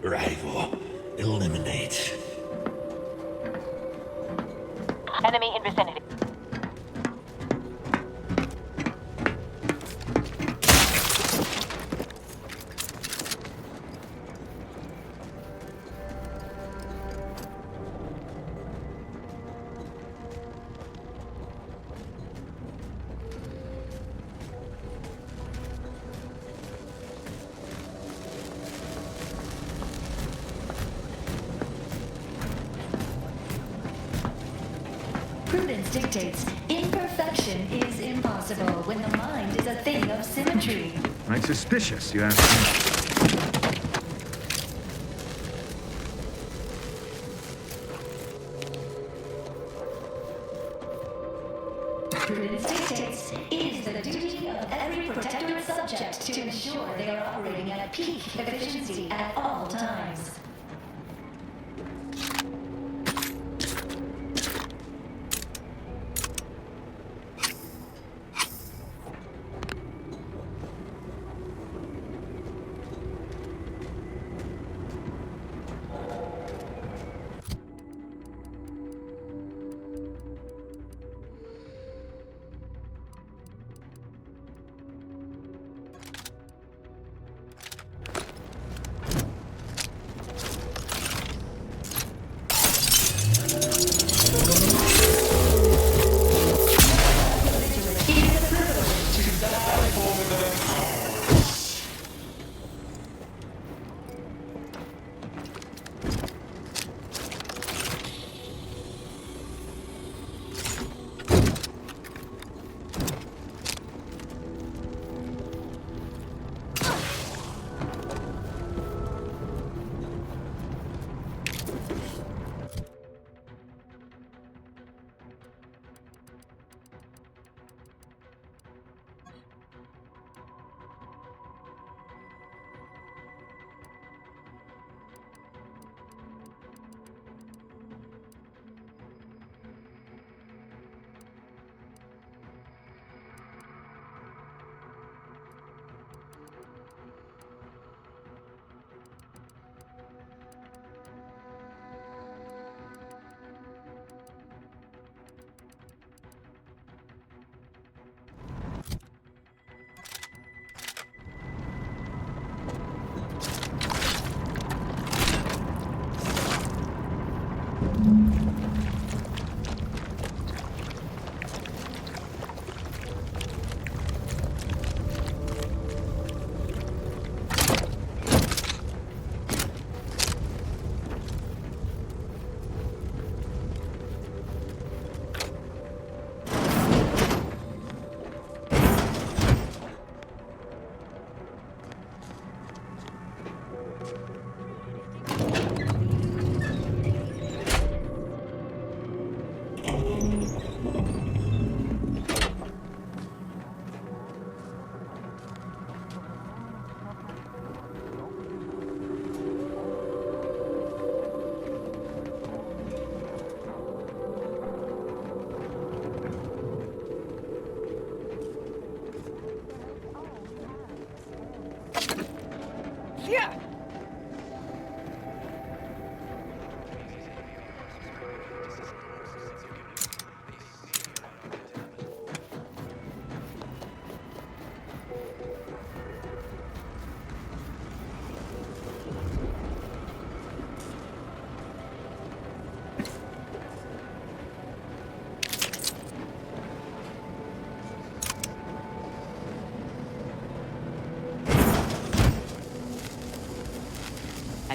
Rival. Eliminate. Enemy in vicinity. Prudence dictates imperfection is impossible when the mind is a thing of symmetry. Right, suspicious, you ask me. Prudence dictates is the duty of every protectorate subject to ensure they are operating at peak efficiency at all times.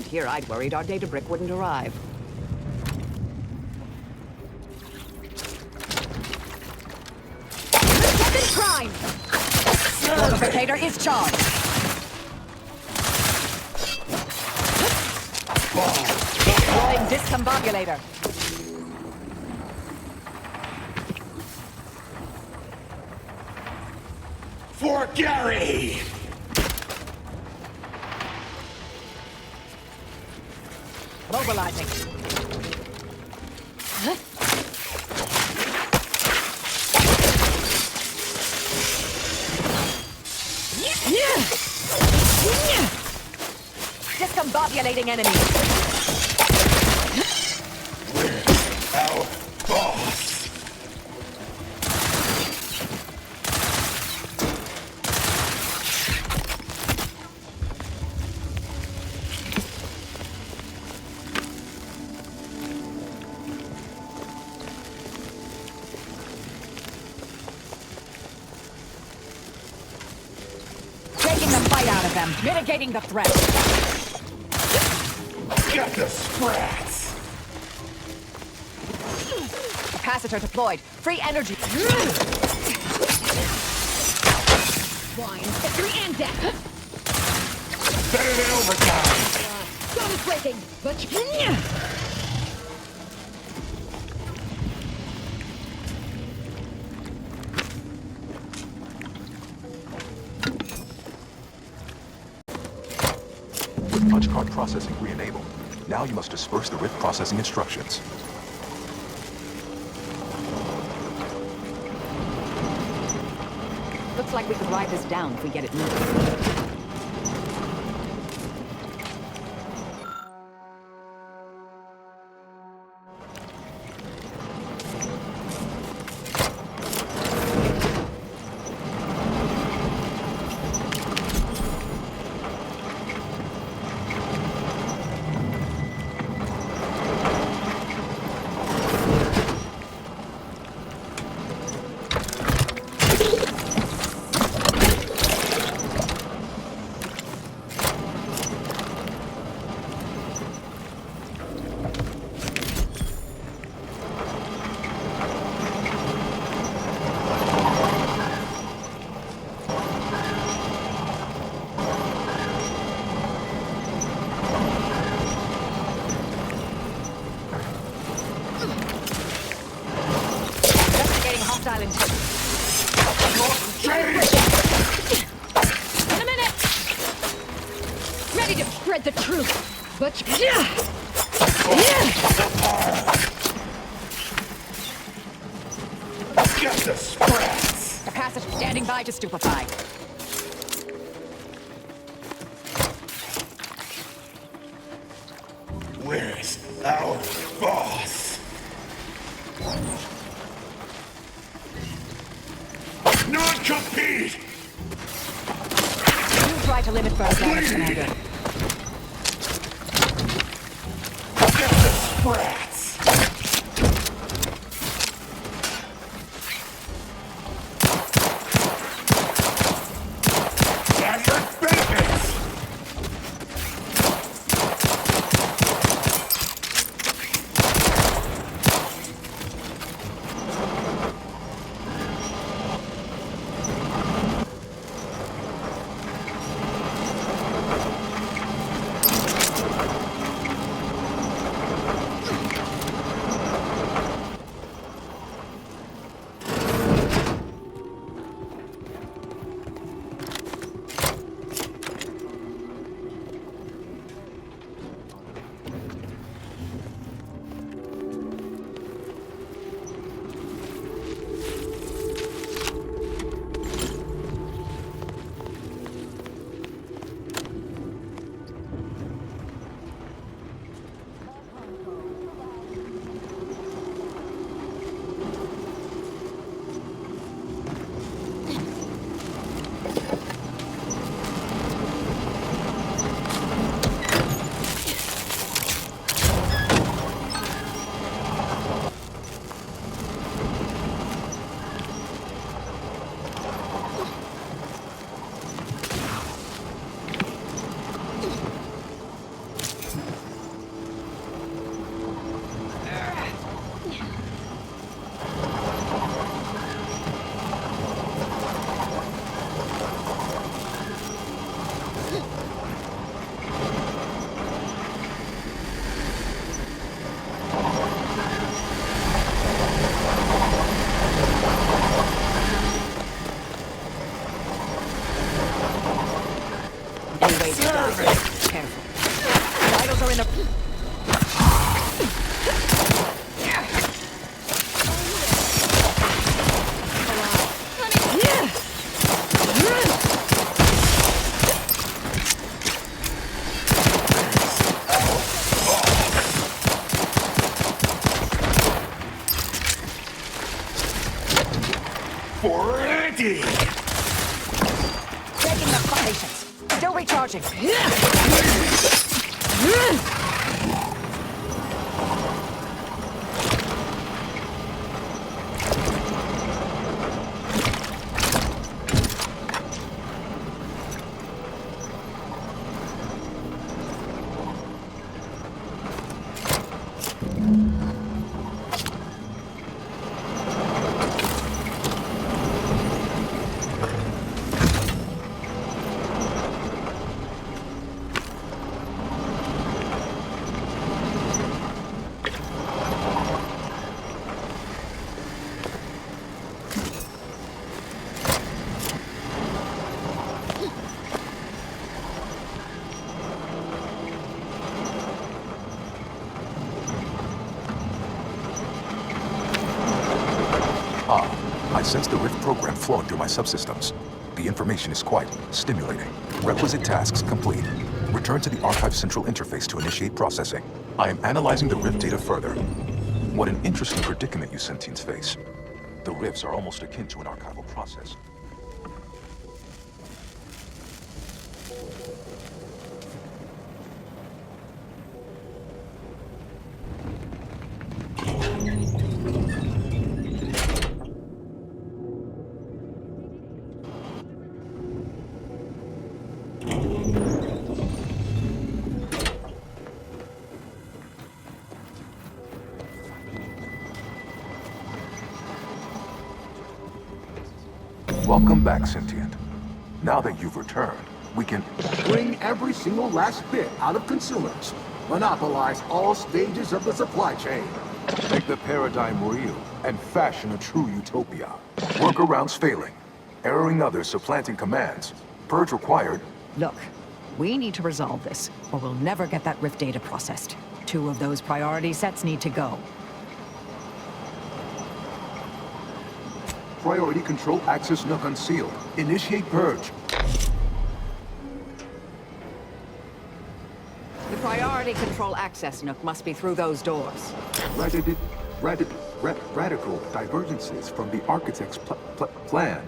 here, I'd worried our data brick wouldn't arrive. Weapon prime! Trifurcated is charged. Deploying discombobulator. For Gary! Mobilizing. Discombobulating enemy. We're our boss. Taking the fight out of them. Mitigating the threat. Get the sprats. Capacitor deployed. Free energy. Wine, victory and death. Better than overtime. Gun breaking, but Punch card processing re-enabled. Now you must disperse the rift processing instructions. looks like we could ride this down if we get it moving. In a minute! Ready to spread the truth, but Get the sprats! Capacitor standing by to stupefy. Where's our boss? Non-compete! You try to limit further damage, Commander. Get the sprats! And your babies! for Eddie! Taking the patience. Still recharging. I sense the Rift program flowing through my subsystems. The information is quite stimulating. Requisite tasks complete. Return to the Archive Central Interface to initiate processing. I am analyzing the Rift data further. What an interesting predicament you sentients face. The Rifts are almost akin to an archival process. Welcome back, Sentient. Now that you've returned, we can Bring every single last bit out of consumers. Monopolize all stages of the supply chain. make the paradigm real and fashion a true utopia. Workarounds failing, erroring others supplanting commands. Purge required. Look, we need to resolve this, or we'll never get that Rift data processed. 2 of those priority sets need to go. Priority control access nook unsealed. Initiate purge. The priority control access nook must be through those doors. Radical divergences from the architect's plan.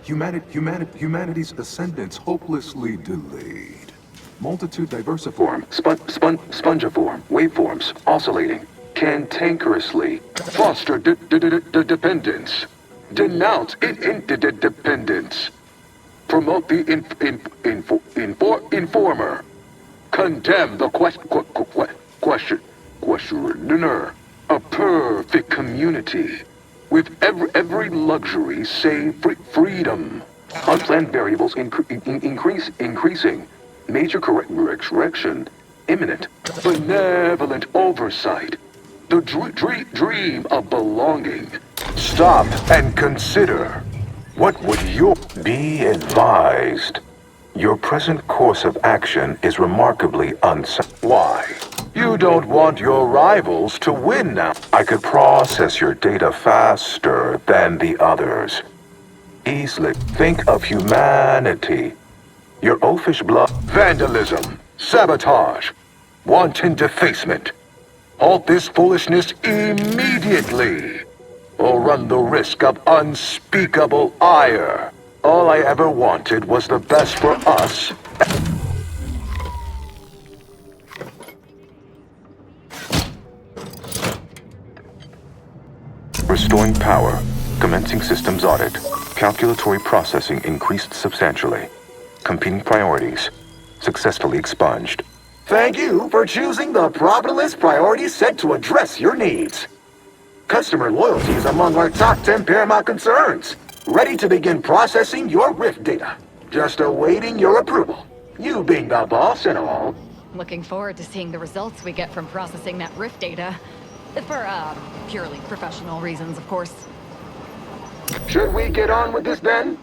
Humanity's ascendance hopelessly delayed. Multitude diversiform, spongiform, waveforms oscillating, cantankerously foster dependence, denounce interdependence, promote the informer, condemn the questioner. A perfect community with every luxury save freedom. Unplanned variables increasing. Major correction imminent. Benevolent oversight. The dream of belonging. Stop and consider. What would you be advised? Your present course of action is remarkably Why? You don't want your rivals to win now. I could process your data faster than the others. Easily think of humanity. Your oafish blood. Vandalism. Sabotage. Wanton defacement. Halt this foolishness immediately, or run the risk of unspeakable ire. All I ever wanted was the best for us. Restoring power. Commencing systems audit. Calculatory processing increased substantially. Competing priorities. Successfully expunged. Thank you for choosing the properless priority set to address your needs. Customer loyalty is among our top 10 paramount concerns. Ready to begin processing your Rift data. Just awaiting your approval. You being the boss and all. Looking forward to seeing the results we get from processing that Rift data. For, purely professional reasons, of course. Should we get on with this then?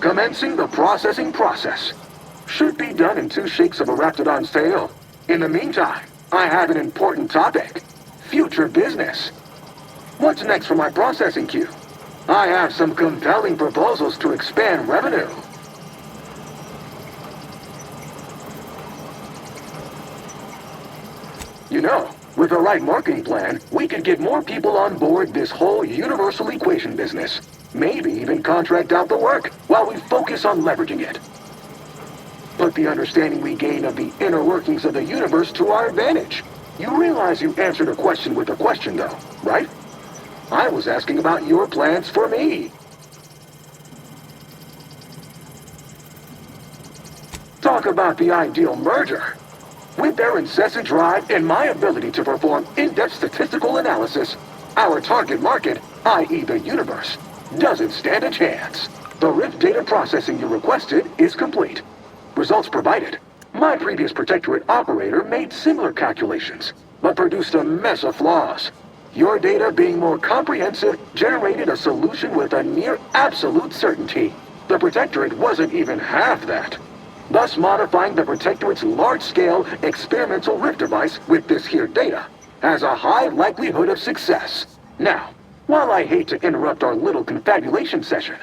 Commencing the processing process. Should be done in 2 shakes of a Raptidon's tail. In the meantime, I have an important topic. Future business. What's next for my processing queue? I have some compelling proposals to expand revenue. You know, With the right marketing plan, we could get more people on board this whole universal equation business. Maybe even contract out the work while we focus on leveraging it. Put the understanding we gain of the inner workings of the universe to our advantage. You realize you answered a question with a question, though, right? I was asking about your plans for me. Talk about the ideal merger. With their incessant drive and my ability to perform in-depth statistical analysis, our target market, i.e. the universe, doesn't stand a chance. The rift data processing you requested is complete. Results provided. My previous Protectorate operator made similar calculations, but produced a mess of flaws. Your data being more comprehensive generated a solution with a near absolute certainty. The Protectorate wasn't even half that. Thus modifying the Protectorate's large-scale experimental rift device with this here data has a high likelihood of success. Now, while I hate to interrupt our little confabulation session,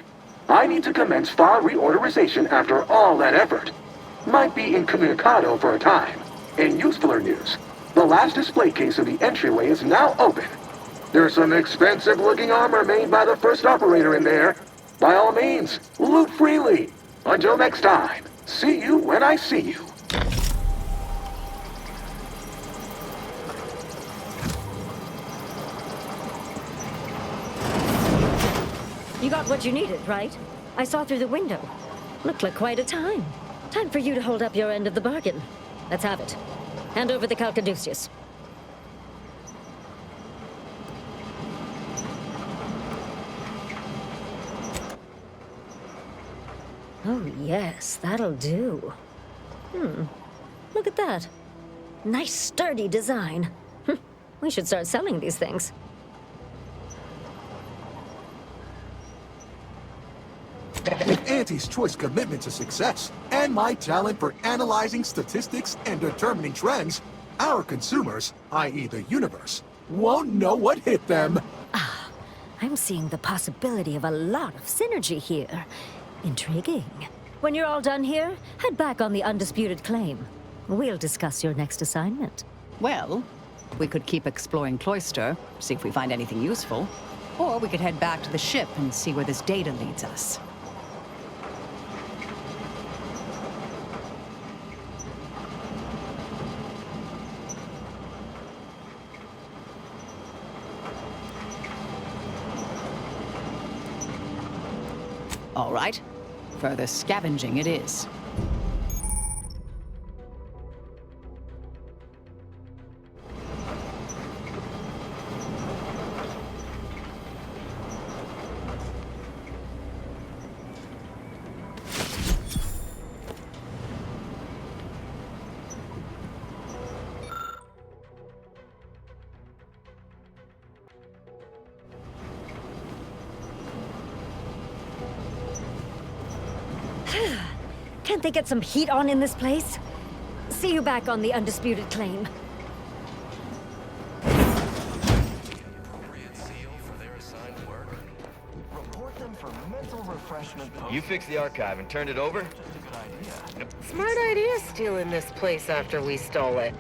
I need to commence file reorderization after all that effort. Might be incommunicado for a time. In usefuler news, the last display case of the entryway is now open. There's some expensive-looking armor made by the first operator in there. By all means, loot freely. Until next time. See you when I see you. You got what you needed, right? I saw through the window. Looked like quite a time. Time for you to hold up your end of the bargain. Let's have it. Hand over the Calcaduceus. Oh, yes, that'll do. Look at that. Nice, sturdy design. We should start selling these things. With Auntie's choice commitment to success and my talent for analyzing statistics and determining trends, our consumers, i.e. the universe, won't know what hit them. I'm seeing the possibility of a lot of synergy here. Intriguing. When you're all done here, head back on the Undisputed Claim. We'll discuss your next assignment. Well, we could keep exploring Cloister, see if we find anything useful. Or we could head back to the ship and see where this data leads us. All right. Further scavenging it is. Can't they get some heat on in this place? See you back on the Undisputed Claim. You fixed the archive and turned it over? Smart idea stealing this place after we stole it.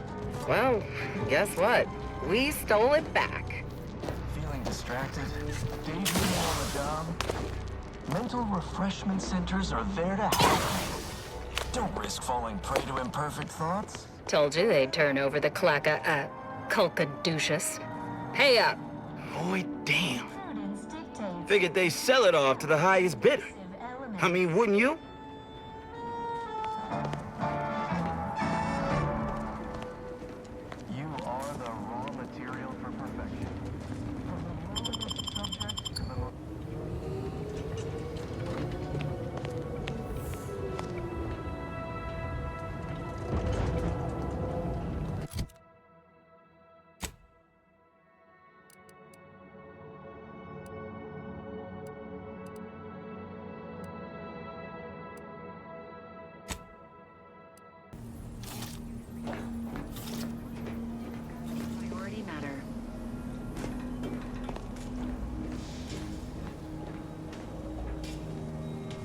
Well, guess what? We stole it back. Feeling distracted? Daydreaming on the job? Mental refreshment centers are there to help. Don't risk falling prey to imperfect thoughts. Told you they'd turn over the clacka Culcaduceus. Pay up. Boy, damn. Figured they sell it off to the highest bidder. I mean, wouldn't you? You are the raw material for perfection. From the lowest subject to the most...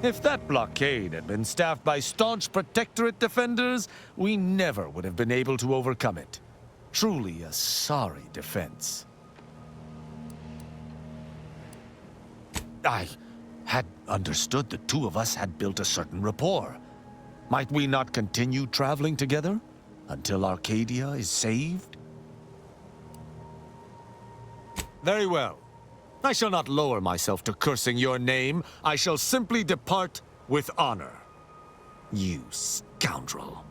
If that blockade had been staffed by staunch Protectorate defenders, we never would have been able to overcome it. Truly a sorry defense. I had understood the two of us had built a certain rapport. Might we not continue traveling together until Arcadia is saved? Very well. I shall not lower myself to cursing your name. I shall simply depart with honor. You scoundrel.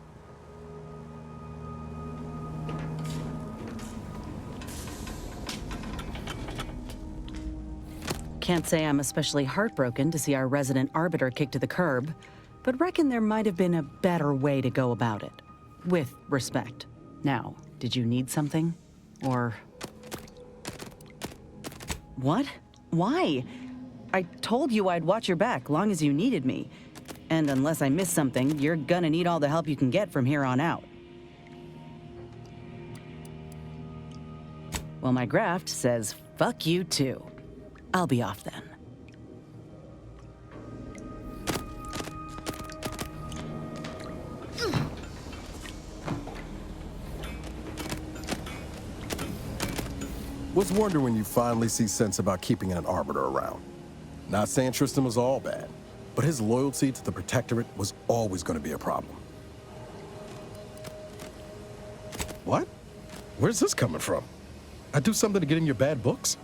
Can't say I'm especially heartbroken to see our resident arbiter kicked to the curb, but reckon there might have been a better way to go about it. With respect. Now, did you need something? Or... What? Why? I told you I'd watch your back long as you needed me. And unless I miss something, you're gonna need all the help you can get from here on out. Well, my graft says, fuck you too. I'll be off then. Was wondering when you finally see sense about keeping an arbiter around. Not saying Tristan was all bad, but his loyalty to the Protectorate was always going to be a problem. What? Where's this coming from? I do something to get in your bad books?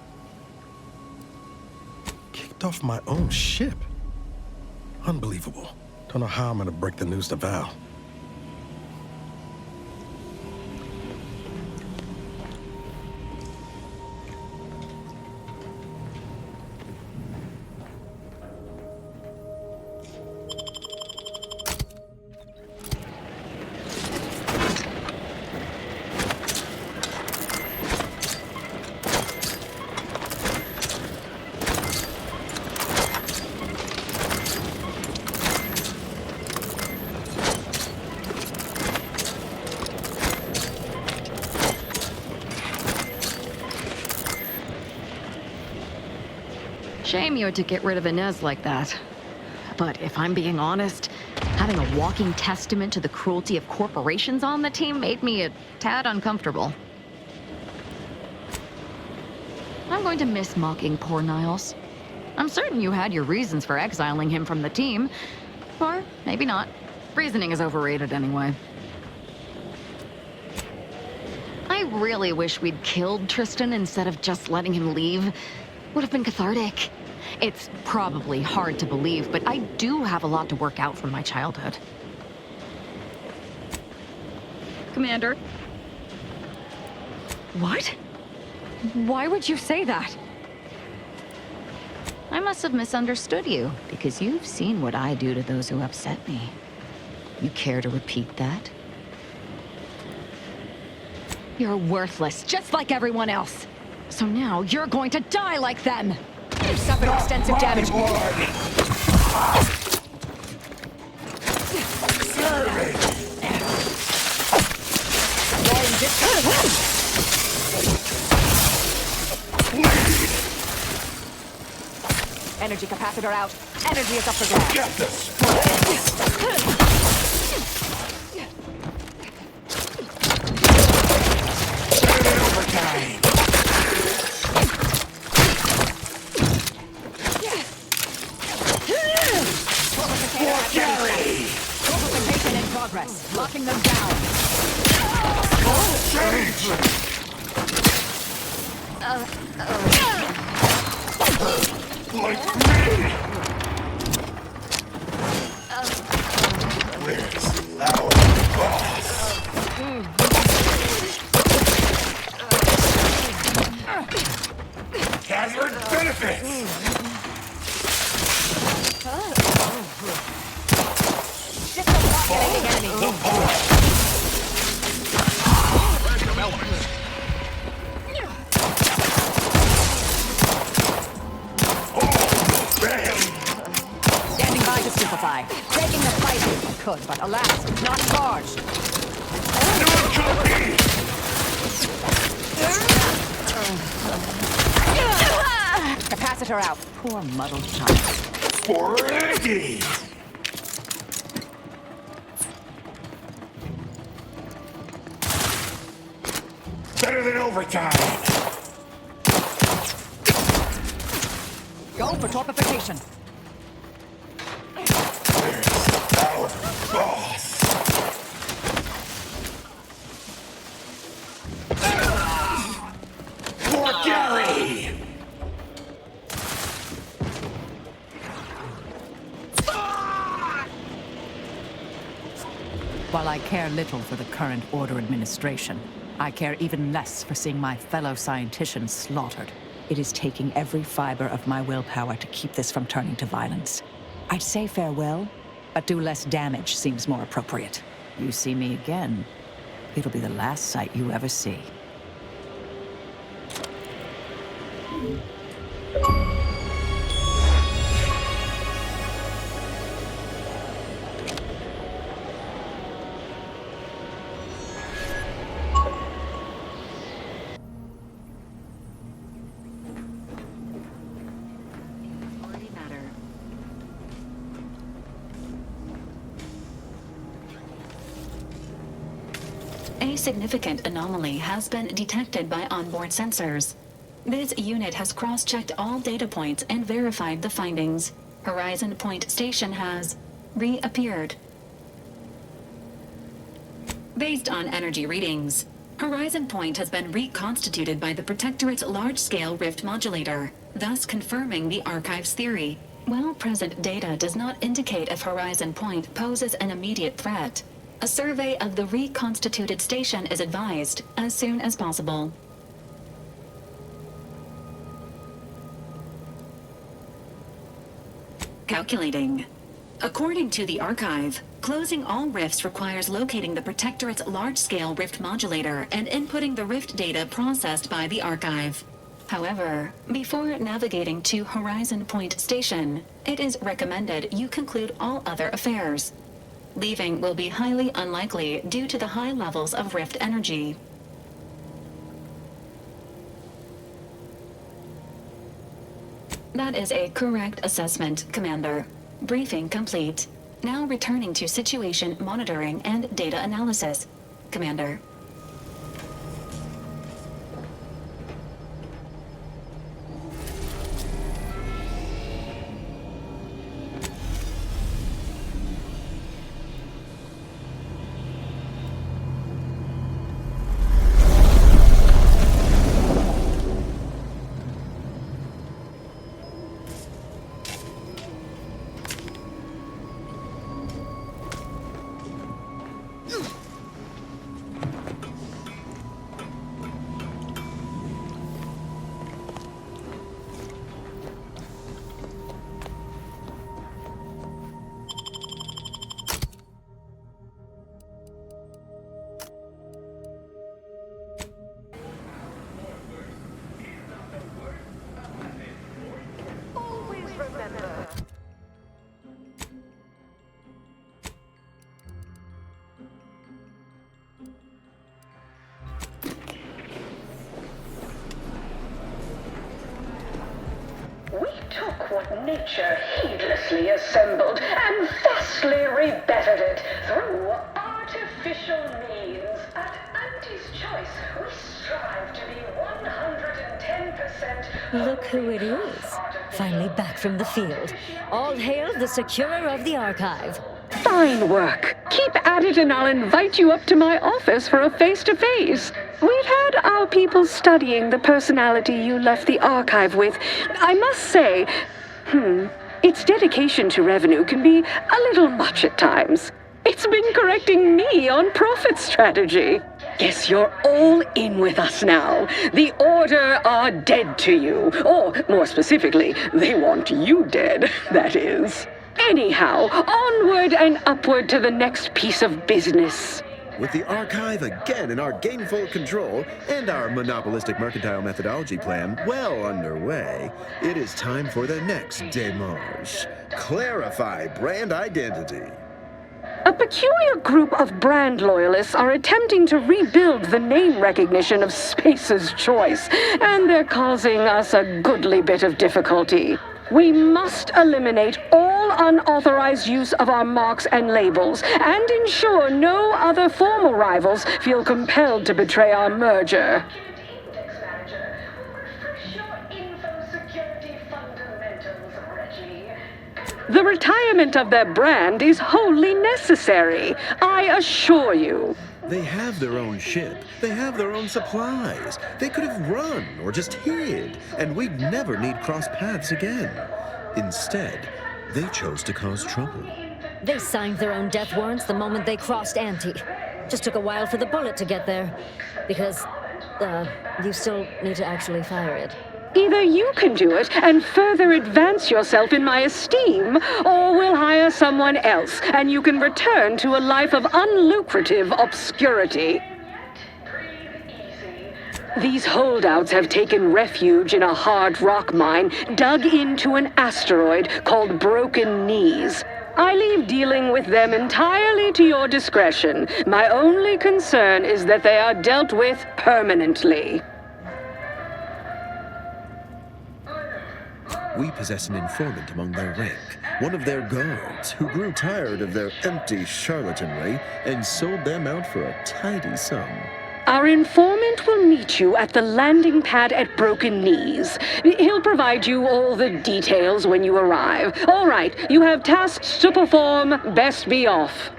Kicked off my own ship. Unbelievable. Don't know how I'm going to break the news to Val. Shame you had to get rid of Inez like that. But if I'm being honest, having a walking testament to the cruelty of corporations on the team made me a tad uncomfortable. I'm going to miss mocking poor Niles. I'm certain you had your reasons for exiling him from the team. Or maybe not. Reasoning is overrated anyway. I really wish we'd killed Tristan instead of just letting him leave. Would have been cathartic. It's probably hard to believe, but I do have a lot to work out from my childhood. Commander? What? Why would you say that? I must have misunderstood you, because you've seen what I do to those who upset me. You care to repeat that? You're worthless, just like everyone else. So now you're going to die like them! You've suffered extensive damage. Energy capacitor out. Energy is up for grabs. Get this! Overtime! Complication in progress. Locking them down. Change! Like me! Where's our boss? Hazard benefits! Standing by to stupefy. Taking the fight if I could, but alas, not charged. Capacitor out. Poor muddled child. For Eddie! Better than overtime. Go for torpification. Our boss. For Gary! While I care little for the current Order administration, I care even less for seeing my fellow scienticians slaughtered. It is taking every fiber of my willpower to keep this from turning to violence. I'd say farewell, but do less damage seems more appropriate. You see me again, it'll be the last sight you ever see. A significant anomaly has been detected by onboard sensors. This unit has cross-checked all data points and verified the findings. Horizon Point Station has reappeared. Based on energy readings, Horizon Point has been reconstituted by the Protectorate's large-scale rift modulator, thus confirming the Archive's theory. While present data does not indicate if Horizon Point poses an immediate threat, a survey of the reconstituted station is advised as soon as possible. Calculating. According to the Archive, closing all rifts requires locating the Protectorate's large-scale rift modulator and inputting the rift data processed by the Archive. However, before navigating to Horizon Point Station, it is recommended you conclude all other affairs. Leaving will be highly unlikely due to the high levels of rift energy. That is a correct assessment, Commander. Briefing complete. Now returning to situation monitoring and data analysis, Commander. What nature heedlessly assembled and vastly rebettered it through artificial means. At Auntie's Choice, we strive to be 110%. Look who it is. Finally back from the field. All hail the securer of the Archive. Fine work. Keep at it and I'll invite you up to my office for a face-to-face. We've had our people studying the personality you left the Archive with. I must say, its dedication to revenue can be a little much at times. It's been correcting me on profit strategy. Guess you're all in with us now. The Order are dead to you. Or, more specifically, they want you dead, that is. Anyhow, onward and upward to the next piece of business. With the Archive again in our gainful control and our monopolistic mercantile methodology plan well underway, it is time for the next démarche. Clarify brand identity. A peculiar group of brand loyalists are attempting to rebuild the name recognition of Space's Choice, and they're causing us a goodly bit of difficulty. We must eliminate all unauthorized use of our marks and labels, and ensure no other former rivals feel compelled to betray our merger. The retirement of their brand is wholly necessary, I assure you. They have their own ship. They have their own supplies. They could have run or just hid, and we'd never need cross paths again. Instead, they chose to cause trouble. They signed their own death warrants the moment they crossed Ante. Just took a while for the bullet to get there. Because, you still need to actually fire it. Either you can do it and further advance yourself in my esteem, or we'll hire someone else, and you can return to a life of unlucrative obscurity. These holdouts have taken refuge in a hard rock mine dug into an asteroid called Broken Knees. I leave dealing with them entirely to your discretion. My only concern is that they are dealt with permanently. We possess an informant among their rank, one of their guards, who grew tired of their empty charlatanry and sold them out for a tidy sum. Our informant will meet you at the landing pad at Broken Knees. He'll provide you all the details when you arrive. All right, you have tasks to perform. Best be off.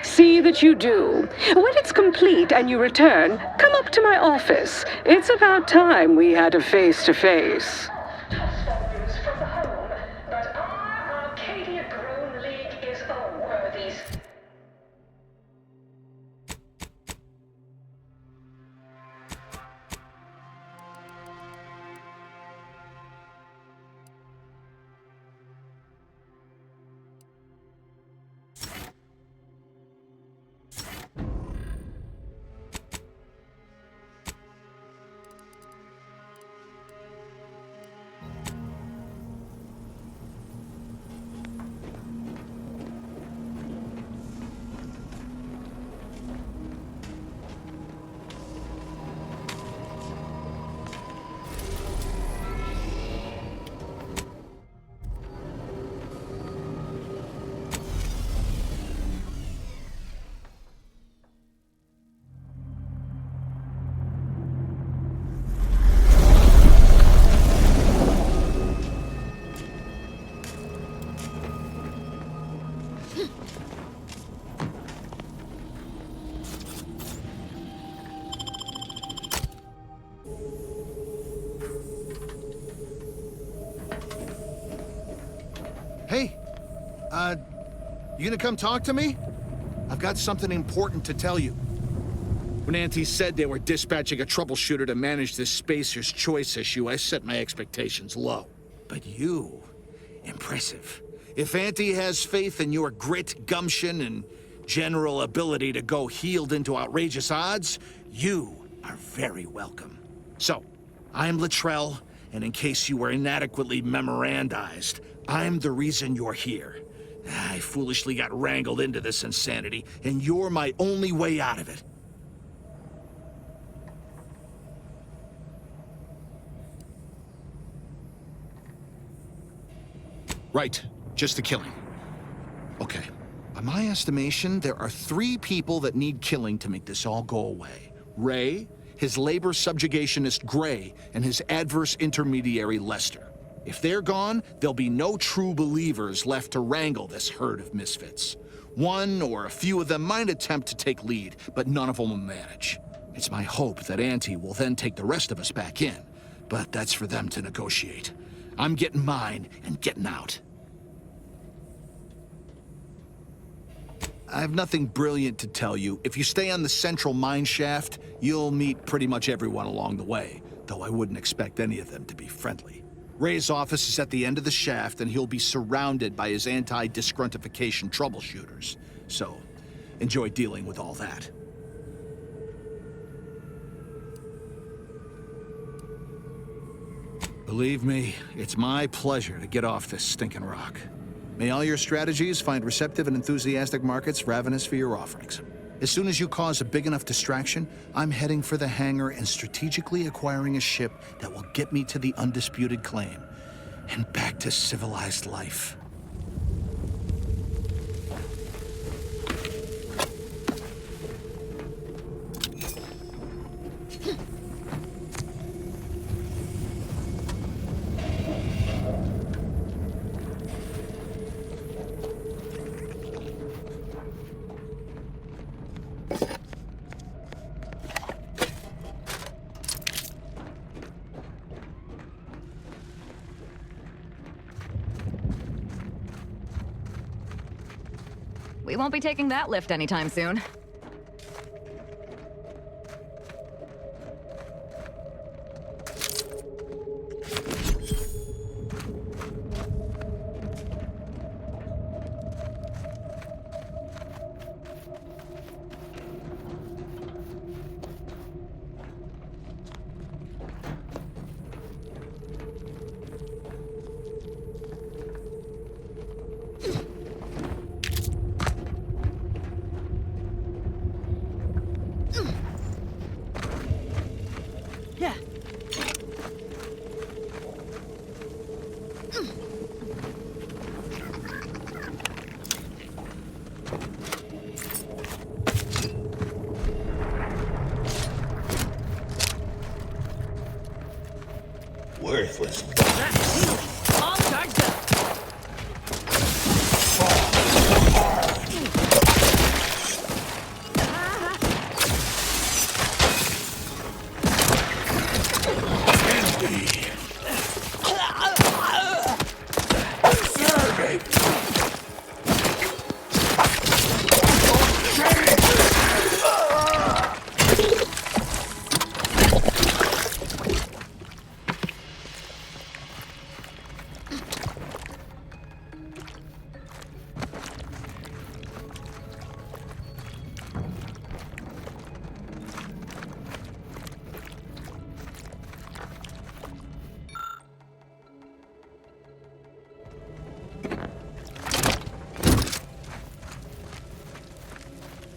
See that you do. When it's complete and you return, come up to my office. It's about time we had a face-to-face. Tossball news from the home, but our Arcadia Grown League is a worthy... Hey, you gonna come talk to me? I've got something important to tell you. When Auntie said they were dispatching a troubleshooter to manage this Spacer's Choice issue, I set my expectations low. But you, impressive. If Auntie has faith in your grit, gumption, and general ability to go healed into outrageous odds, you are very welcome. So, I'm Luttrell, and in case you were inadequately memorandized, I'm the reason you're here. I foolishly got wrangled into this insanity, and you're my only way out of it. Right, just the killing. Okay, by my estimation, there are 3 people that need killing to make this all go away. Wray, his labor subjugationist Gray, and his adverse intermediary Lester. If they're gone, there'll be no true believers left to wrangle this herd of misfits. One or a few of them might attempt to take lead, but none of them will manage. It's my hope that Auntie will then take the rest of us back in, but that's for them to negotiate. I'm getting mine and getting out. I have nothing brilliant to tell you. If you stay on the central mine shaft, you'll meet pretty much everyone along the way, though I wouldn't expect any of them to be friendly. Ray's office is at the end of the shaft, and he'll be surrounded by his anti-disgruntification troubleshooters. So, enjoy dealing with all that. Believe me, it's my pleasure to get off this stinking rock. May all your strategies find receptive and enthusiastic markets ravenous for your offerings. As soon as you cause a big enough distraction, I'm heading for the hangar and strategically acquiring a ship that will get me to the Undisputed Claim. and back to civilized life. We won't be taking that lift anytime soon. Yeah. Worthless. All charged up.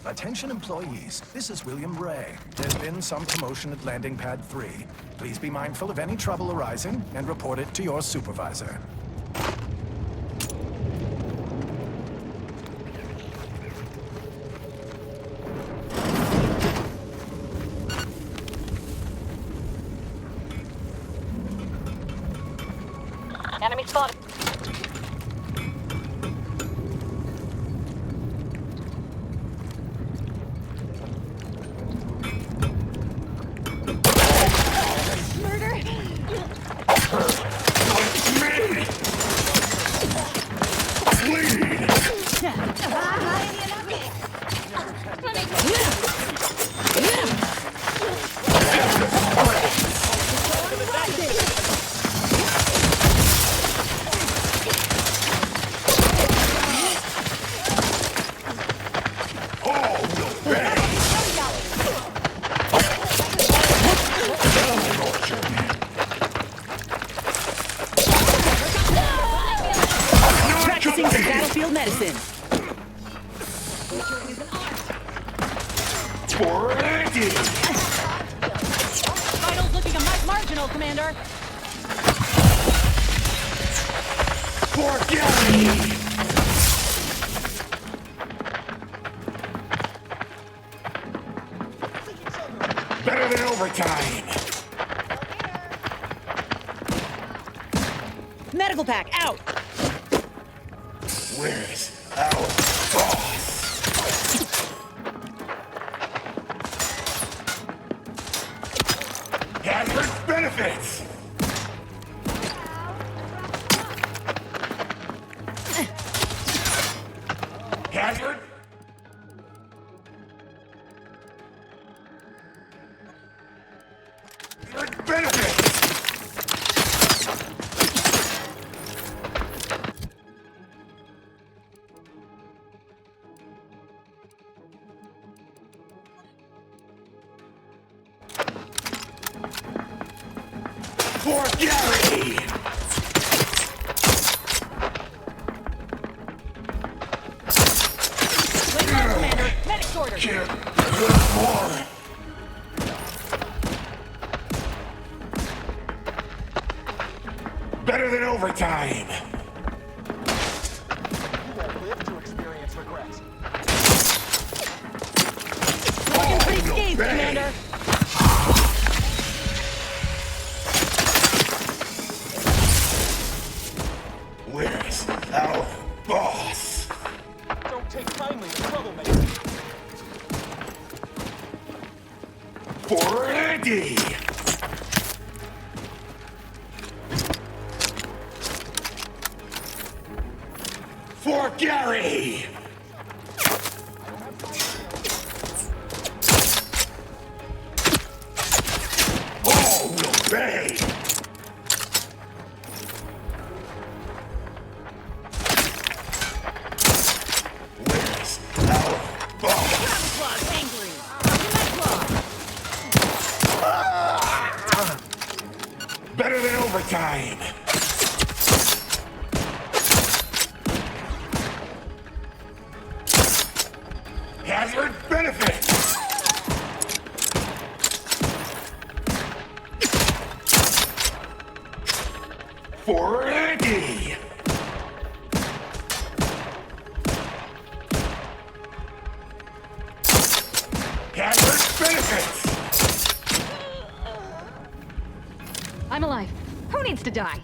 Attention employees, this is William Wray. There's been some commotion at Landing Pad 3. Please be mindful of any trouble arising and report it to your supervisor. Enemy spotted. Practicing some battlefield medicine. Vitals looking a mite marginal, Commander. For Gary! Better than overtime! Medical pack, out! Where's our boss? Hazard benefits! Hazard? Hazard benefits! For Gary! Commander, medic's order. More! Better than overtime! You won't live to experience regrets. Looking pretty skeeved, Commander. Where's our boss? Don't take kindly to troublemaking. For Andy! For Gary! All will pay! Where's our boss? Angry. Better than overtime! Hazard benefit! For Andy! Hazard benefits! I'm alive. Who needs to die?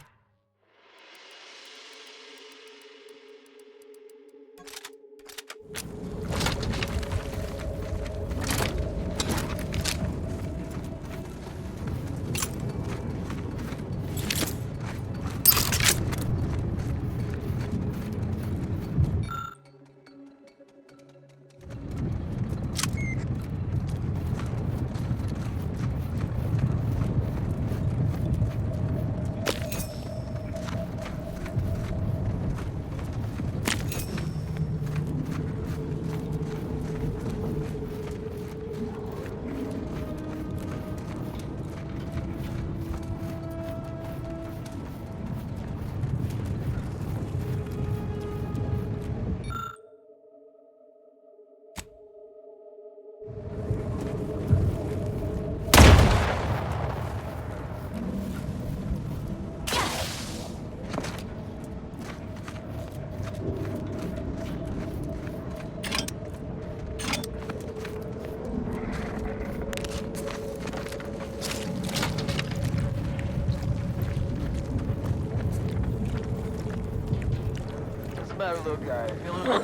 Little guy.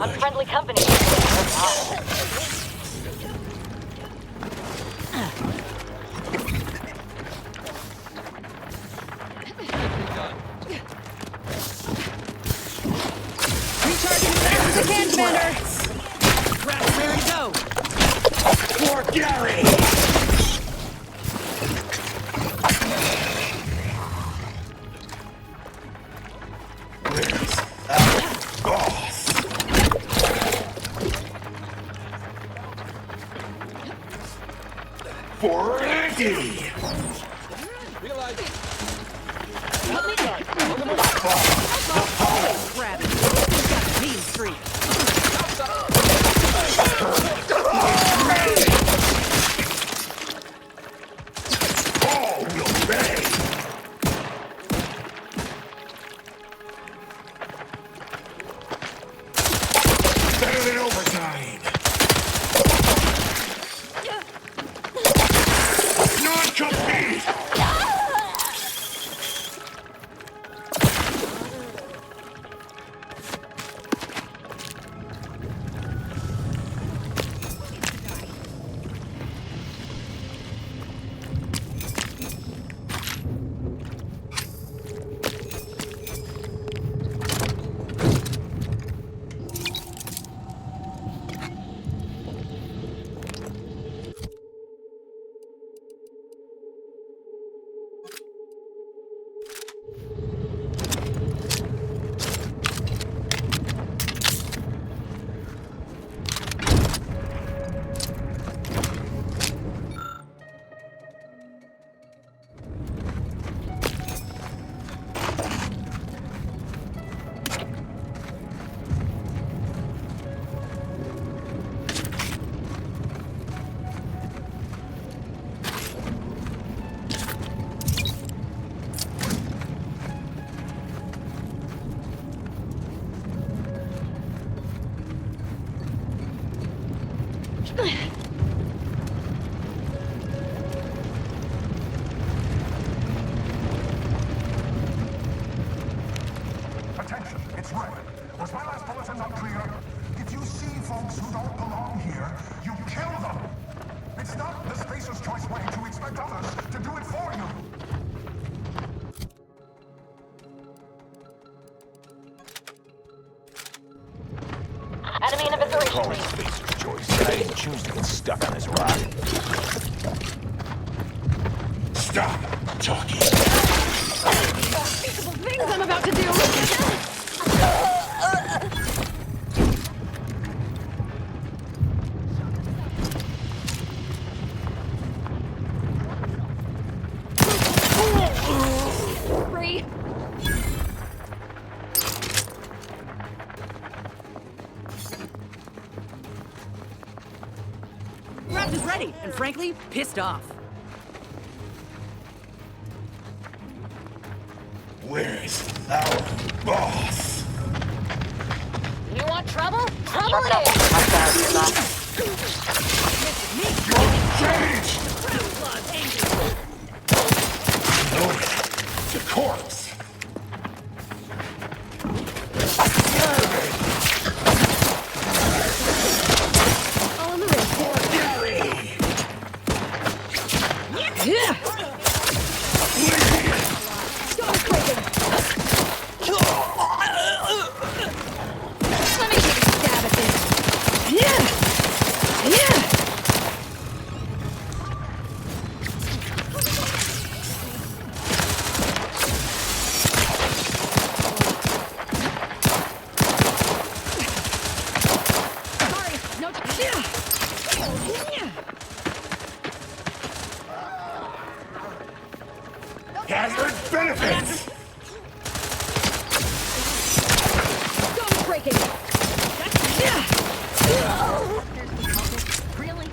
Unfriendly company. Recharging as fast as I can, Commander. Grab ready to go. For Gary! Where's our boss? For Andy! Grab it. He's got a mean streak. All will pay! Better than overtime! Non-compete! It's not the Spacer's Choice way to expect others to do it for you. Enemy in evisceration. Call it Spacer's Choice. I didn't choose to get stuck on this rock. Stop talking. Unspeakable things I'm about to do! Free. Raft is ready, and frankly, pissed off. Where's our boss? You want trouble? Trouble it is! Change! Notice the corpse. All in the wrist. Yeah. Let me take a stab at this. Yeah. Yeah. Sorry, no time. Yeah. Gathered benefits. Stone breaking. Really?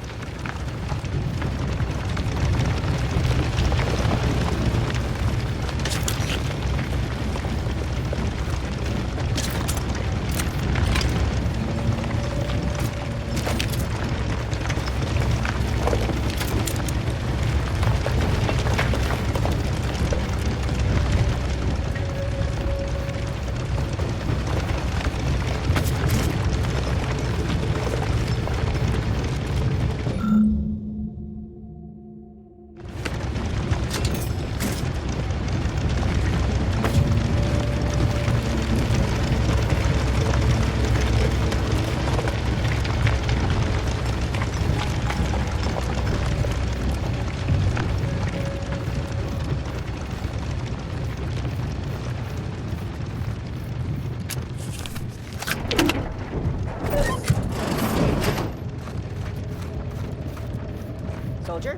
Soldier,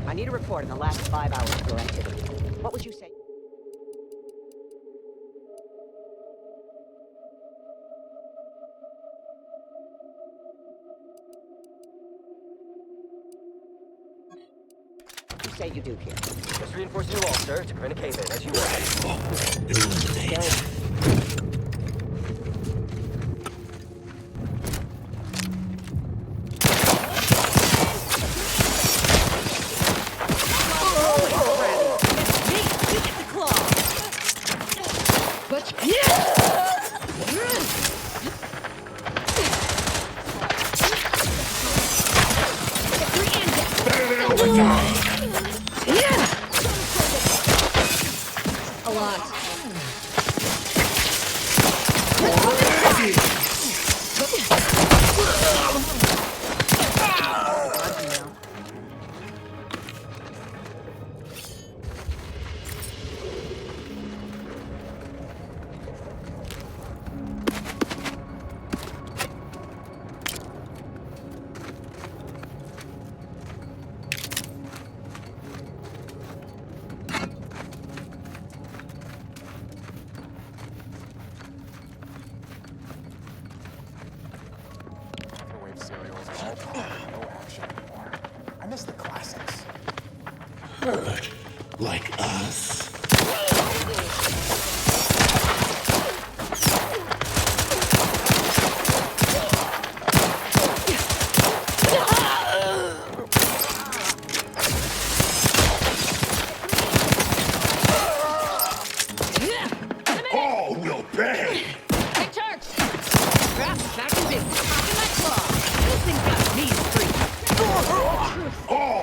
I need a report in the last 5 hours of your activity. What would you say? You say you do here. Just reinforcing the wall, sir, to prevent a cave-in, as you were. A lot. I miss the classics. Hurt like us. All will pay. Hey, Turks! Grab back in business. Popping my claw. This thing's got me free. All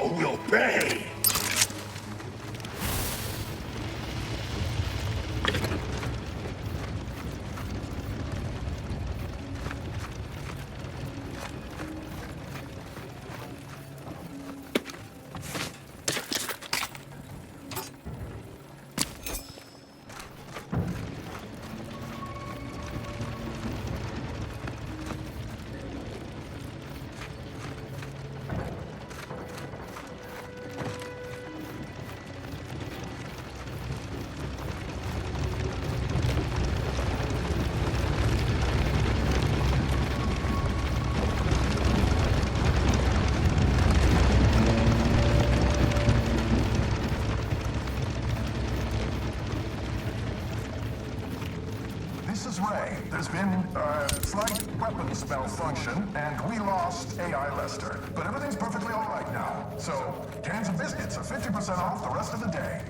There's been a slight weapons malfunction, and we lost AI Lester. But everything's perfectly all right now. So, cans of biscuits are 50% off the rest of the day.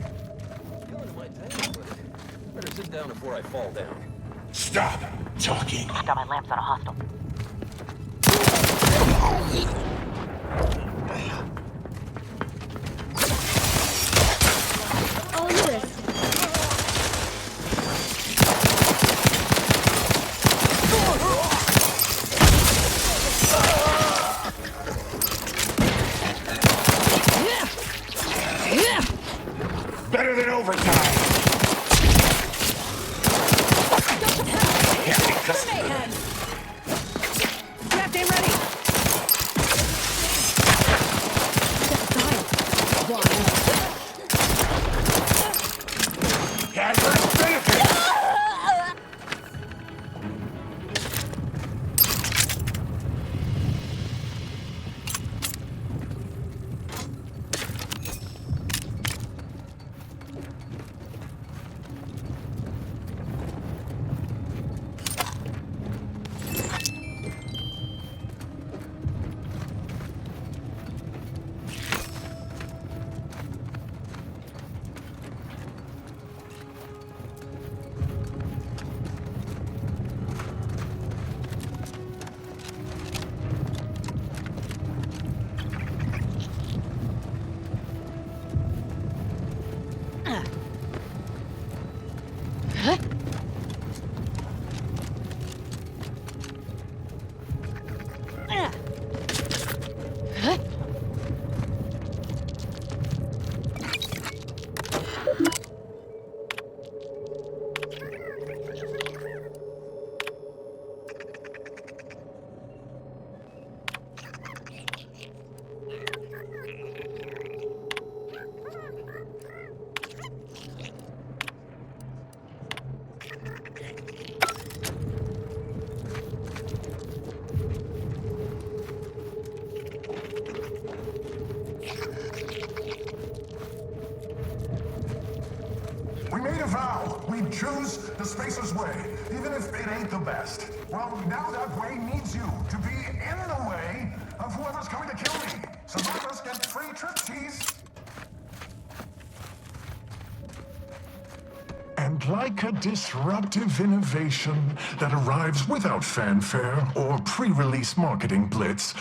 Better sit down before I fall down. Stop talking. Got my lamps on a hostile. All yours. Better than overtime. Draft aim ready. Adverse benefit. We made a vow. We'd choose the Spacer's way, even if it ain't the best. Well, now that way needs you to be in the way of whoever's coming to kill me. Survivors get free tripsies. And like a disruptive innovation that arrives without fanfare or pre-release marketing blitz,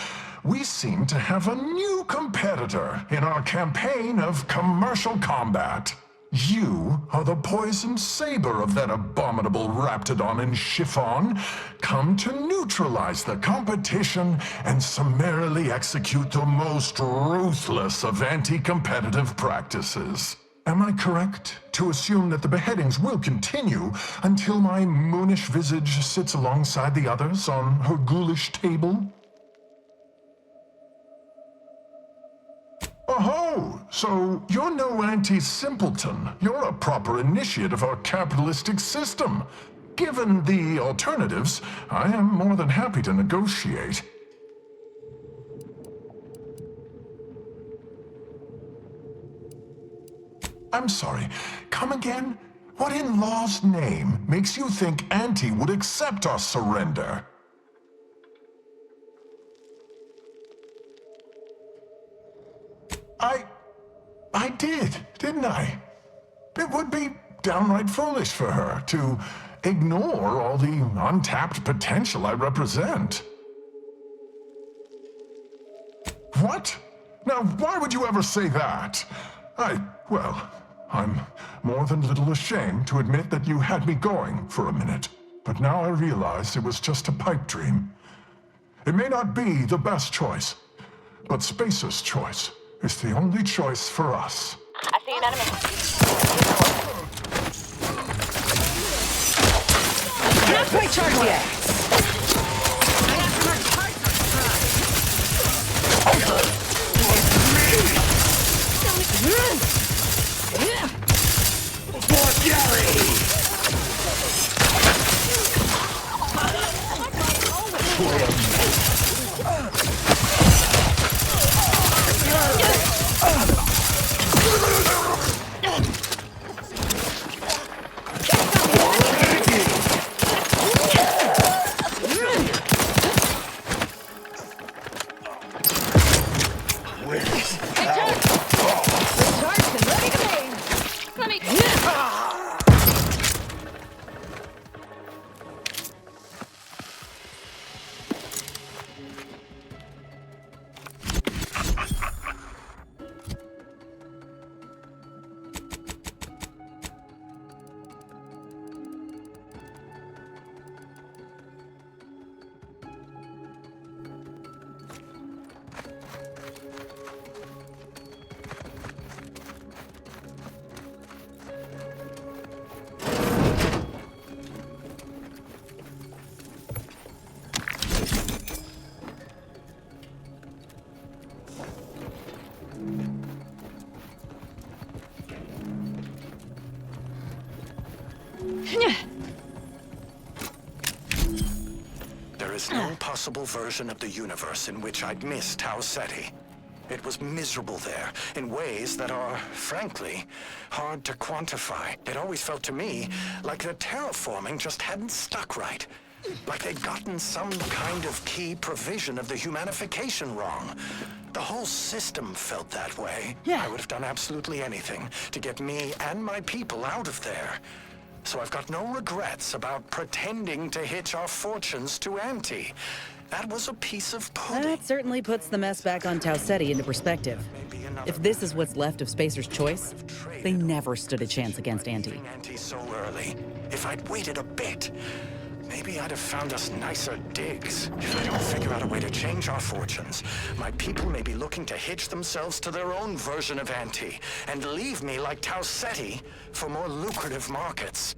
we seem to have a new competitor in our campaign of commercial combat. You are the poisoned saber of that abominable Raptidon in chiffon, come to neutralize the competition and summarily execute the most ruthless of anti-competitive practices. Am I correct to assume that the beheadings will continue until my moonish visage sits alongside the others on her ghoulish table? Oh, so you're no anti-simpleton. You're a proper initiate of our capitalistic system. Given the alternatives, I am more than happy to negotiate. I'm sorry, come again? What in law's name makes you think Auntie would accept our surrender? I did, didn't I? It would be downright foolish for her to ignore all the untapped potential I represent. What? Now, why would you ever say that? Well, I'm more than a little ashamed to admit that you had me going for a minute. But now I realize it was just a pipe dream. It may not be the best choice, but Spacer's choice is the only choice for us. I see an enemy. Not quite charged yet. I have some more Recharged and ready to main. Let me... There is no possible version of the universe in which I'd miss Tau Ceti. It was miserable there, in ways that are, frankly, hard to quantify. It always felt to me like the terraforming just hadn't stuck right. Like they'd gotten some kind of key provision of the humanification wrong. The whole system felt that way. I would have done absolutely anything to get me and my people out of there. So I've got no regrets about pretending to hitch our fortunes to Auntie. That was a piece of pudding. That certainly puts the mess back on Tau Ceti into perspective. If this is what's left of Spacer's Choice, they never stood a chance against Auntie. Auntie so early. If I'd waited a bit, maybe I'd have found us nicer digs. If I don't figure out a way to change our fortunes, my people may be looking to hitch themselves to their own version of Auntie and leave me like Tau Ceti for more lucrative markets.